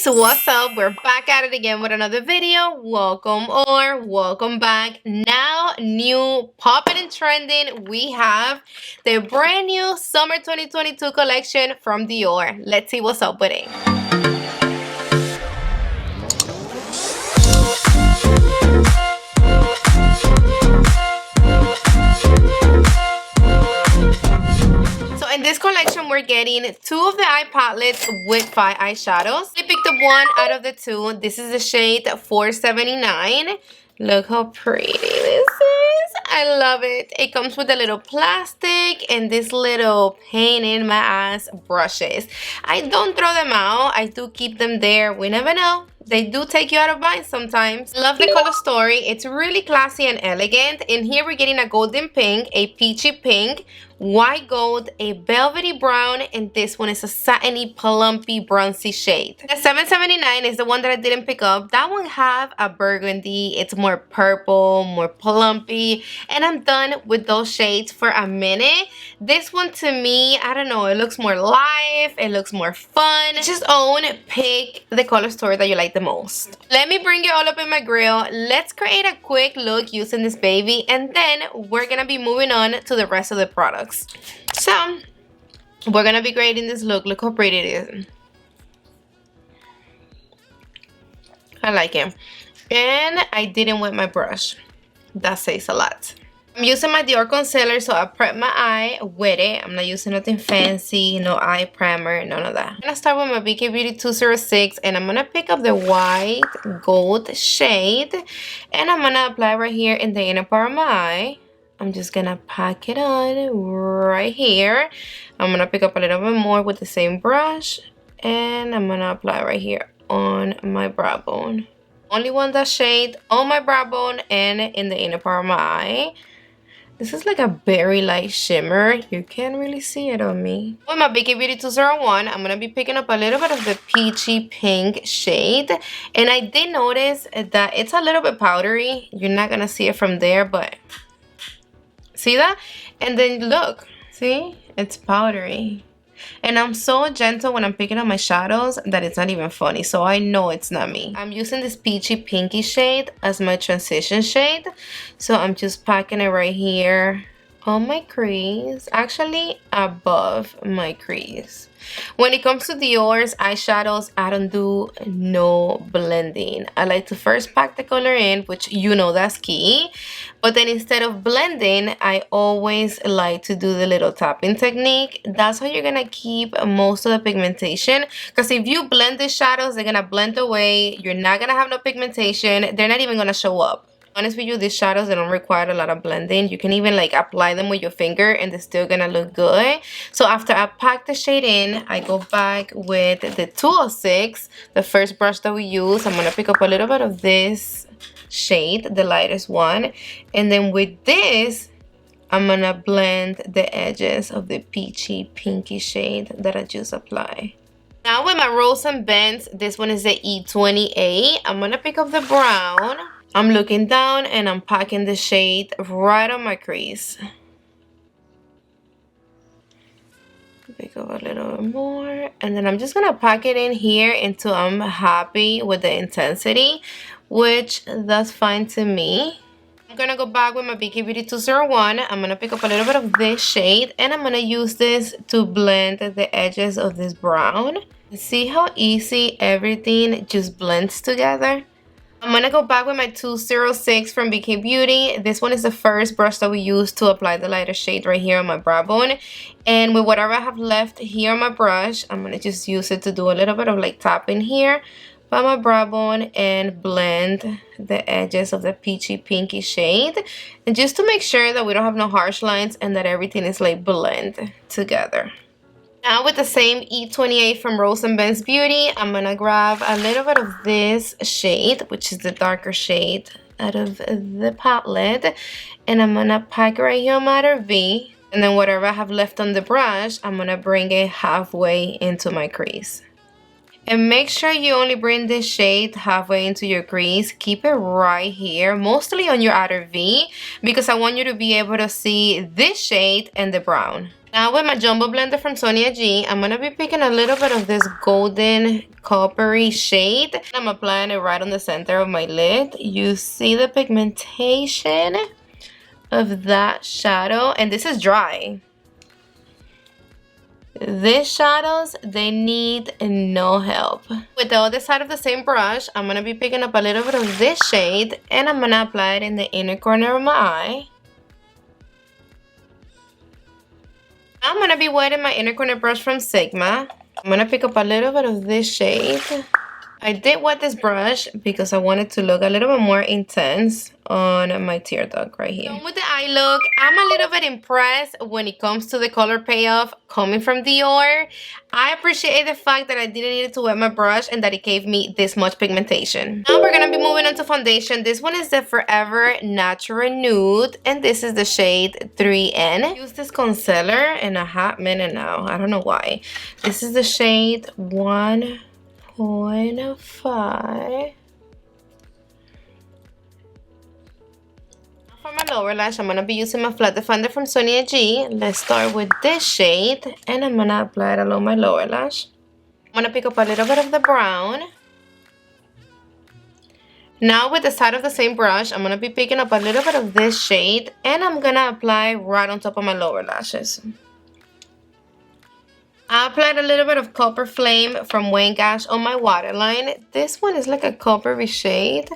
So what's up? We're back at it again with another video. Welcome or welcome back. Now, new popping and trending, we have the brand new summer 2022 collection from Dior. Let's see what's up with it. In this collection, we're getting 2 of the eye palettes with 5 eyeshadows. I picked up one out of the 2. This is the shade 479. Look how pretty this is. I love it. It comes with a little plastic and this little pain in my ass brushes. I don't throw them out. I do keep them there. We never know. They do take you out of mind sometimes. Love the color story. It's really classy and elegant. In here, we're getting a golden pink, a peachy pink, white gold, a velvety brown, and this one is a satiny, plumpy, bronzy shade. The 779 is the one that I didn't pick up. That one have a burgundy. It's more purple, more plumpy, and I'm done with those shades for a minute. This one to me, I don't know, it looks more live, it looks more fun. Just own, pick the color story that you like the most. Let me bring it all up in my grill. Let's create a quick look using this baby, and then we're gonna be moving on to the rest of the products. So we're gonna be creating this look. Look how pretty it is. I like it. And I didn't wet my brush. That says a lot. I'm using my Dior concealer, so I prep my eye with it. I'm not using nothing fancy, no eye primer, none of that. I'm gonna start with my BK Beauty 206, and I'm gonna pick up the white gold shade, and I'm gonna apply right here in the inner part of my eye. I'm just gonna pack it on right here. I'm gonna pick up a little bit more with the same brush, and I'm gonna apply right here on my brow bone. Only want that shade on my brow bone and in the inner part of my eye. This is like a very light shimmer. You can't really see it on me. With my BK Beauty 201, I'm gonna be picking up a little bit of the peachy pink shade, and I did notice that it's a little bit powdery. You're not gonna see it from there, but see that? And then look, see? It's powdery. And I'm so gentle when I'm picking up my shadows that it's not even funny. So I know it's not me. I'm using this peachy pinky shade as my transition shade. So I'm just packing it right here on my crease. Actually, above my crease. When it comes to Dior's eyeshadows, I don't do no blending. I like to first pack the color in, which you know that's key. But then instead of blending, I always like to do the little tapping technique. That's how you're gonna keep most of the pigmentation. Because if you blend the shadows, they're gonna blend away. You're not gonna have no pigmentation. They're not even gonna show up. Honest with you, these shadows, they don't require a lot of blending. You can even like apply them with your finger and they're still gonna look good. So after I pack the shade in, I go back with the 206, the first brush that we use. I'm gonna pick up a little bit of this shade, the lightest one, and then with this I'm gonna blend the edges of the peachy pinky shade that I just applied. Now with my Rose and Benz, this one is the E28. I'm gonna pick up the brown. I'm looking down and I'm packing the shade right on my crease. Pick up a little bit more, and then I'm just gonna pack it in here until I'm happy with the intensity, which that's fine to me. I'm gonna go back with my BK Beauty 201. I'm gonna pick up a little bit of this shade, and I'm gonna use this to blend the edges of this brown. See how easy everything just blends together? I'm gonna go back with my 206 from BK Beauty. This one is the first brush that we use to apply the lighter shade right here on my brow bone. And with whatever I have left here on my brush, I'm gonna just use it to do a little bit of like tapping here by my brow bone and blend the edges of the peachy pinky shade. And just to make sure that we don't have no harsh lines and that everything is like blend together. Now with the same E28 from Rose and Benz Beauty, I'm gonna grab a little bit of this shade, which is the darker shade out of the palette, and I'm gonna pack right here on my letter V, and then whatever I have left on the brush, I'm gonna bring it halfway into my crease. And make sure you only bring this shade halfway into your crease. Keep it right here, mostly on your outer V, because I want you to be able to see this shade and the brown. Now with my Jumbo Blender from Sonia G, I'm going to be picking a little bit of this golden coppery shade. I'm applying it right on the center of my lid. You see the pigmentation of that shadow, and this is dry. These shadows, they need no help. With the other side of the same brush, I'm going to be picking up a little bit of this shade, and I'm going to apply it in the inner corner of my eye. I'm going to be wetting my inner corner brush from Sigma. I'm going to pick up a little bit of this shade. I did wet this brush because I wanted to look a little bit more intense on my tear duct right here. Done with the eye look. I'm a little bit impressed when it comes to the color payoff coming from Dior. I appreciate the fact that I didn't need to wet my brush and that it gave me this much pigmentation. Now we're going to be moving on to foundation. This one is the Forever Natural Nude, and this is the shade 3N. I used this concealer in a hot minute now. I don't know why. This is the shade 1.5. For my lower lash, I'm going to be using my flat definer from Sonia G. Let's start with this shade, and I'm going to apply it along my lower lash. I'm going to pick up a little bit of the brown. Now with the side of the same brush, I'm going to be picking up a little bit of this shade, and I'm going to apply right on top of my lower lashes. I applied a little bit of Copper Flame from Wayne Gash on my waterline. This one is like a coppery shade,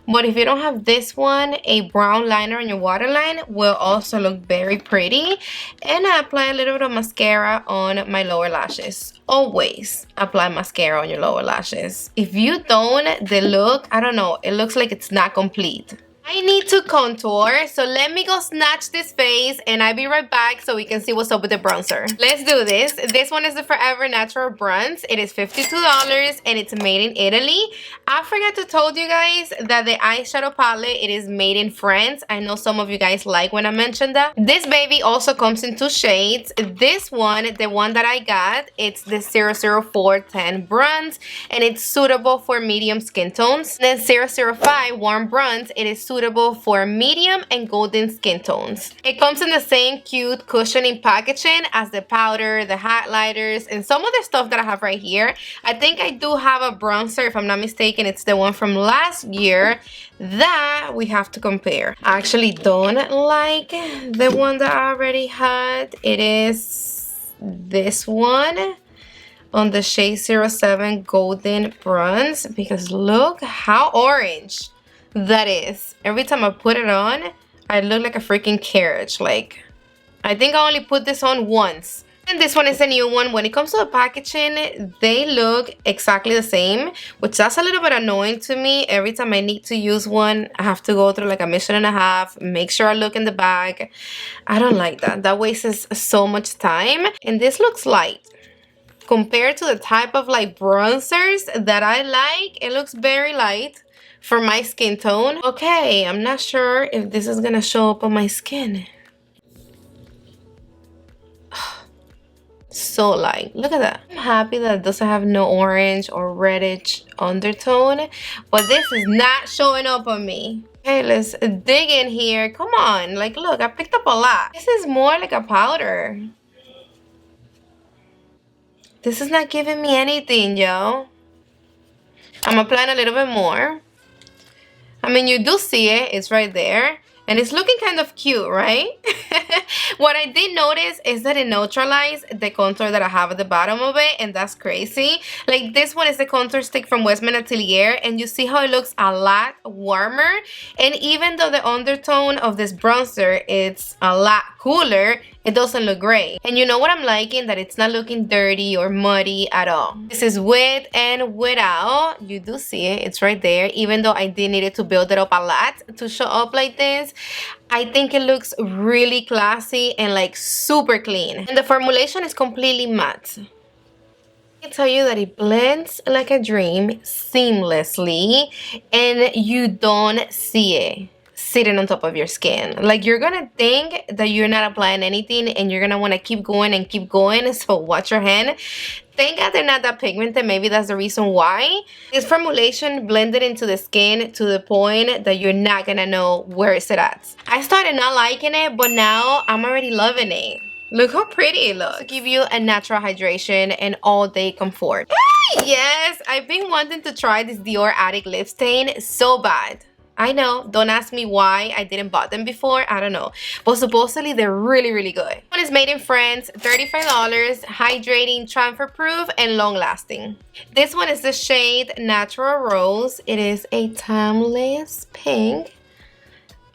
but if you don't have this one, a brown liner on your waterline will also look very pretty. And I apply a little bit of mascara on my lower lashes. Always apply mascara on your lower lashes. If you don't, the look, I don't know, it looks like it's not complete. I need to contour, so let me go snatch this face and I'll be right back so we can see what's up with the bronzer. Let's do this. This one is the Forever Natural Bronze. It is $52 and it's made in Italy. I forgot to tell you guys that the eyeshadow palette, it is made in France. I know some of you guys like when I mentioned that. This baby also comes in 2 shades. This one, the one that I got, it's the 00410 Bronze, and it's suitable for medium skin tones. Then 005 Warm Bronze, it is suitable for medium and golden skin tones. It comes in the same cute cushioning packaging as the powder, the highlighters, and some other stuff that I have right here. I think I do have a bronzer, if I'm not mistaken. It's the one from last year that we have to compare. I actually don't like the one that I already had. It is this one on the shade 07 Golden Bronze, because look how orange that is. Every time I put it on, I look like a freaking carriage. Like, I think I only put this on once. And this one is a new one. When it comes to the packaging, they look exactly the same, which that's a little bit annoying to me. Every time I need to use one, I have to go through like a mission and a half, make sure I look in the bag. I don't like that. That wastes so much time. And this looks light. Compared to the type of like bronzers that I like, it looks very light for my skin tone. Okay, I'm not sure if this is gonna show up on my skin. So light. Look at that. I'm happy that it doesn't have no orange or reddish undertone, but this is not showing up on me. Okay, let's dig in here. Come on, like look, I picked up a lot. This is more like a powder. This is not giving me anything, yo. I'm applying a little bit more. I mean, you do see it. It's right there. And it's looking kind of cute, right? What I did notice is that it neutralized the contour that I have at the bottom of it, and that's crazy. Like, this one is the contour stick from Westman Atelier, and you see how it looks a lot warmer. And even though the undertone of this bronzer is a lot cooler, it doesn't look gray. And you know what I'm liking? That it's not looking dirty or muddy at all. This is with and without. You do see it. It's right there. Even though I did need it to build it up a lot to show up like this, I think it looks really classy and like super clean. And the formulation is completely matte. I can tell you that it blends like a dream seamlessly, and you don't see it. sitting on top of your skin. Like, you're gonna think that you're not applying anything and you're gonna want to keep going and keep going. So watch your hand. Thank God they're not that pigmented. Maybe that's the reason why. This formulation blended into the skin to the point that you're not gonna know where is it at. I started not liking it, but now I'm already loving it. Look how pretty it looks. To give you a natural hydration and all day comfort. Yes, I've been wanting to try this Dior Addict lip stain so bad. I know, don't ask me why I didn't bought them before, I don't know. But supposedly they're really, really good. This one is made in France, $35, hydrating, transfer proof, and long lasting. This one is the shade Natural Rose. It is a timeless pink.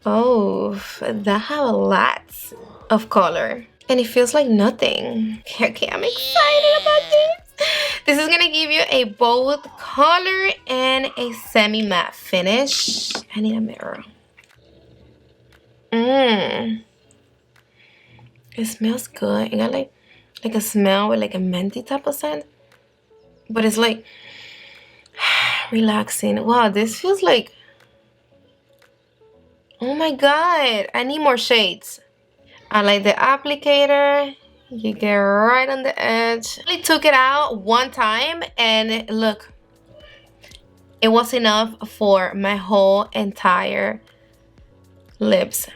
Oh, that have a lot of color. And it feels like nothing. Okay, I'm excited about this. This is gonna give you a bold color and a semi-matte finish. I need a mirror. It smells good. It got like a smell with like a minty type of scent. But it's like relaxing. Wow, this feels like, oh my God, I need more shades. I like the applicator. You get right on the edge. I took it out one time and look, it was enough for my whole entire lips.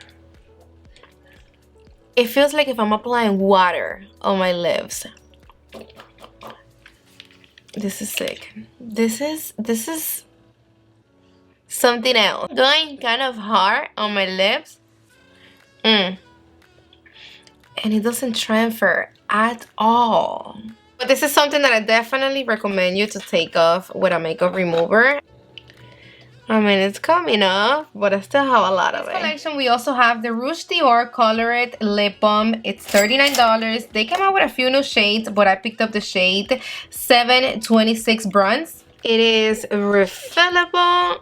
It feels like if I'm applying water on my lips. This is sick. This is something else. Going kind of hard on my lips. And it doesn't transfer at all. But this is something that I definitely recommend you to take off with a makeup remover. I mean, it's coming off, but I still have a lot of it. In this collection, we also have the Rouge Dior Color It Lip Balm. It's $39. They came out with a few new shades, but I picked up the shade 726 Bronze. It is refillable.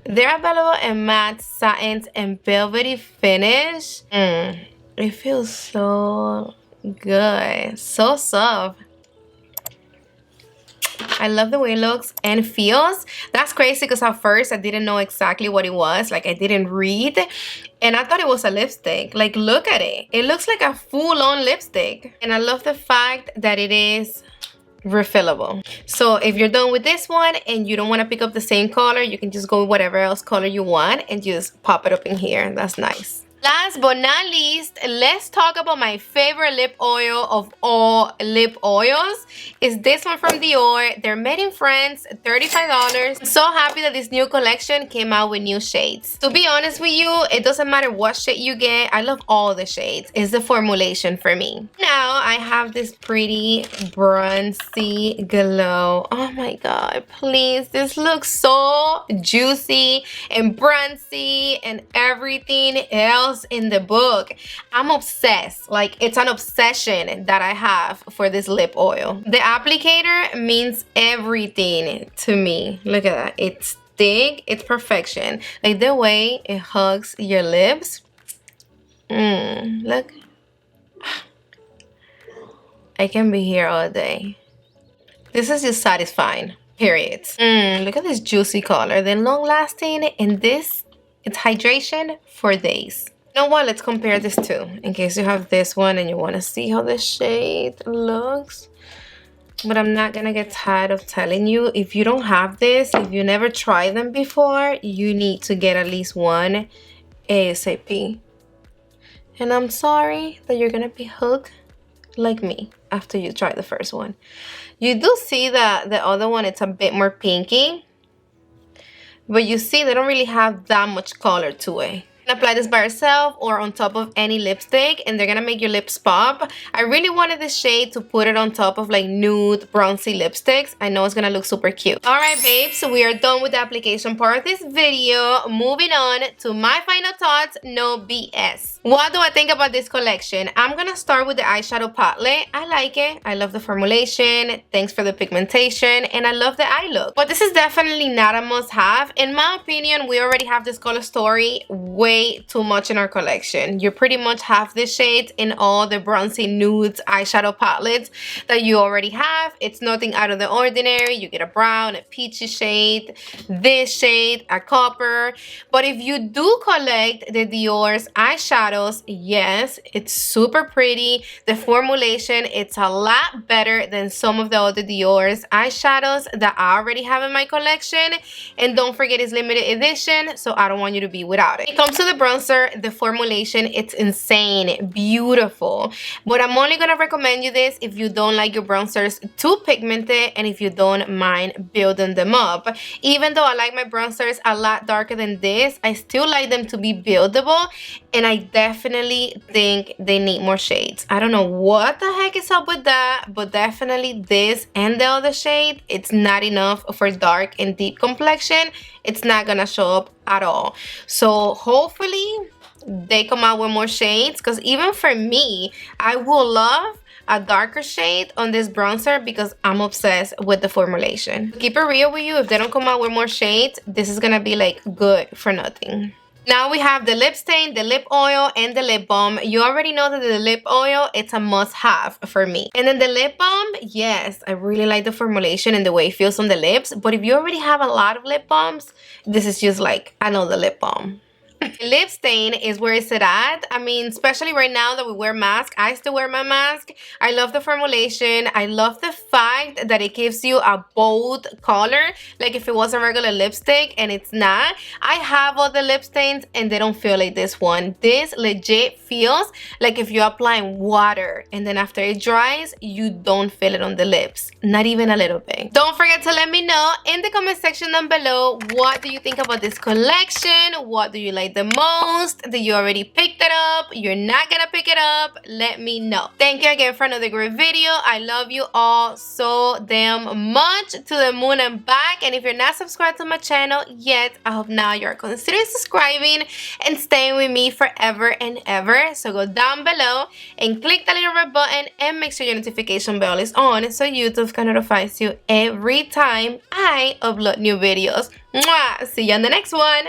They're available in matte, satins, and velvety finish. It feels so good. So soft. I love the way it looks and feels. That's crazy because at first I didn't know exactly what it was. Like, I didn't read. And I thought it was a lipstick. Like, look at it. It looks like a full-on lipstick. And I love the fact that it is refillable. So if you're done with this one and you don't want to pick up the same color, you can just go with whatever else color you want and just pop it up in here. That's nice. Last but not least, let's talk about my favorite lip oil of all lip oils. Is this one from Dior. They're made in France, $35. I'm so happy that this new collection came out with new shades. To be honest with you, it doesn't matter what shade you get. I love all the shades. It's the formulation for me. Now I have this pretty bronzy glow. Oh my God, please. This looks so juicy and bronzy and everything else in the book. I'm obsessed. Like, it's an obsession that I have for this lip oil. The applicator means everything to me. Look at that. It's thick. It's perfection. Like, the way it hugs your lips. Look. I can be here all day. This is just satisfying. Period. Look at this juicy color. Then long lasting, and this, it's hydration for days. You know what? Let's compare this two in case you have this one and you want to see how the shade looks. But I'm not gonna get tired of telling you, if you don't have this, if you never tried them before, you need to get at least one ASAP. And I'm sorry that you're gonna be hooked like me after you try the first one. You do see that the other one, it's a bit more pinky, but you see they don't really have that much color to it. Apply this by yourself or on top of any lipstick and they're gonna make your lips pop. I really wanted this shade to put it on top of like nude bronzy lipsticks. I know it's gonna look super cute. Alright babes, so we are done with the application part of this video. Moving on to my final thoughts, no BS. What do I think about this collection? I'm gonna start with the eyeshadow palette. I like it. I love the formulation. Thanks for the pigmentation. And I love the eye look. But this is definitely not a must-have. In my opinion, we already have this color story way way too much in our collection. You pretty much have the shades in all the bronzy nudes eyeshadow palettes that you already have. It's nothing out of the ordinary. You get a brown, a peachy shade, this shade, a copper. But if you do collect the Dior's eyeshadows, yes, it's super pretty. The formulation, it's a lot better than some of the other Dior's eyeshadows that I already have in my collection. And don't forget, it's limited edition, so I don't want you to be without it. When it comes to the bronzer, the formulation, it's insane, beautiful. But I'm only gonna recommend you this if you don't like your bronzers too pigmented and if you don't mind building them up. Even though I like my bronzers a lot darker than this, I still like them to be buildable, and I definitely think they need more shades. I don't know what the heck is up with that, but definitely this and the other shade, it's not enough for dark and deep complexion. It's not gonna show up at all. So hopefully they come out with more shades, because even for me, I will love a darker shade on this bronzer because I'm obsessed with the formulation. Keep it real with you, if they don't come out with more shades, this is gonna be like good for nothing. Now we have the lip stain, the lip oil, and the lip balm. You already know that the lip oil, it's a must-have for me. And then the lip balm, yes, I really like the formulation and the way it feels on the lips. But if you already have a lot of lip balms, this is just like another lip balm. Lip stain is where is it at? I mean, especially right now that we wear masks, I still wear my mask. I love the formulation. I love the fact that it gives you a bold color, like if it was a regular lipstick, and it's not. I have other lip stains and they don't feel like this one. This legit feels like if you're applying water and then after it dries, you don't feel it on the lips, not even a little bit. Don't forget to let me know in the comment section down below, what do you think about this collection? What do you like the most? Did you already picked it up? You're not gonna pick it up? Let me know. Thank you again for another great video. I love you all so damn much, to the moon and back. And if you're not subscribed to my channel yet, I hope now you're considering subscribing and staying with me forever and ever. So go down below and click the little red button and make sure your notification bell is on so YouTube can notify you every time I upload new videos. Mwah! See you on the next one.